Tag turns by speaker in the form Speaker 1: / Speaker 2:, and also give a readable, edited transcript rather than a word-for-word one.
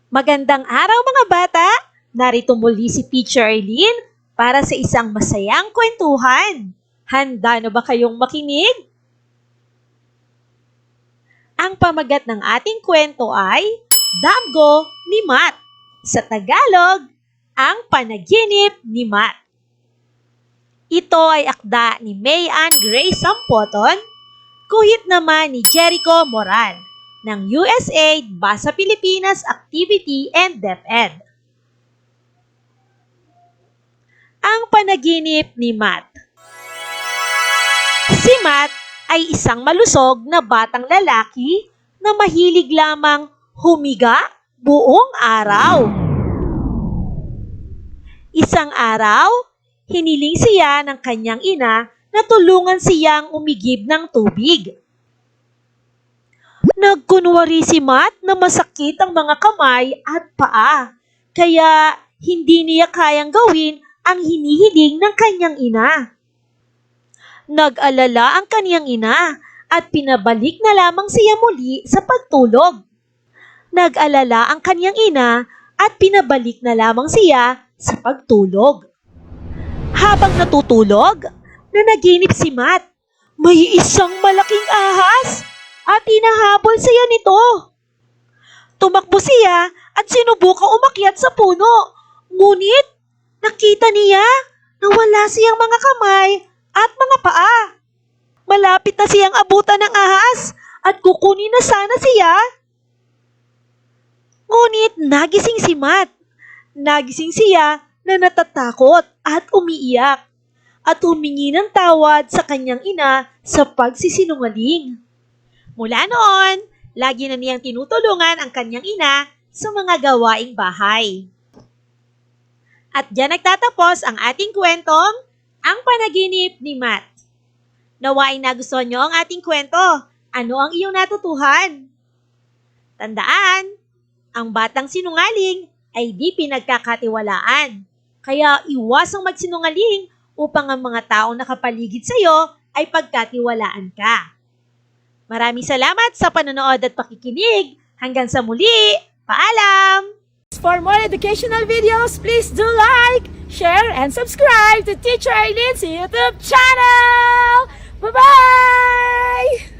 Speaker 1: Magandang araw mga bata! Narito muli si Teacher Eileen para sa isang masayang kwentuhan. Handa na ba kayong makinig? Ang pamagat ng ating kwento ay Damgo ni Matt. Sa Tagalog, ang panaginip ni Matt. Ito ay akda ni May-Ann Grace Sampoton, guhit naman ni Jericho Moran ng USAID Basa Pilipinas Activity and DepEd. Ang panaginip ni Matt. Si Matt ay isang malusog na batang lalaki na mahilig lamang humiga buong araw. Isang araw, hiniling siya ng kanyang ina na tulungan siyang umigib ng tubig. Nagkunwari si Matt na masakit ang mga kamay at paa, kaya hindi niya kayang gawin ang hinihiling ng kanyang ina. Nag-alala ang kanyang ina at pinabalik na lamang siya muli sa pagtulog. Nag-alala ang kanyang ina at pinabalik na lamang siya sa pagtulog. Habang natutulog, nanaginip si Matt. May isang malaking ahas at hinahabol siya nito. Tumakbo siya at sinubukang umakyat sa puno. Ngunit nakita niya na wala siyang mga kamay at mga paa. Malapit na siyang abutan ng ahas at kukunin na sana siya. Ngunit nagising si Matt. Nagising siya na natatakot at umiiyak at humingi ng tawad sa kanyang ina sa pagsisinungaling. Mula noon, lagi na niyang tinutulungan ang kanyang ina sa mga gawaing bahay. At diyan nagtatapos ang ating kwentong Ang Panaginip ni Matt. Nawain nagustuhan niyo ang ating kwento. Ano ang iyong natutuhan? Tandaan, ang batang sinungaling ay di pinagkakatiwalaan. Kaya iwasang magsinungaling upang ang mga taong nakapaligid sa iyo ay pagkatiwalaan ka. Maraming salamat sa panonood at pakikinig. Hanggang sa muli, paalam!
Speaker 2: For more educational videos, please do like, share, and subscribe to Teacher Eileen's YouTube channel! Bye-bye!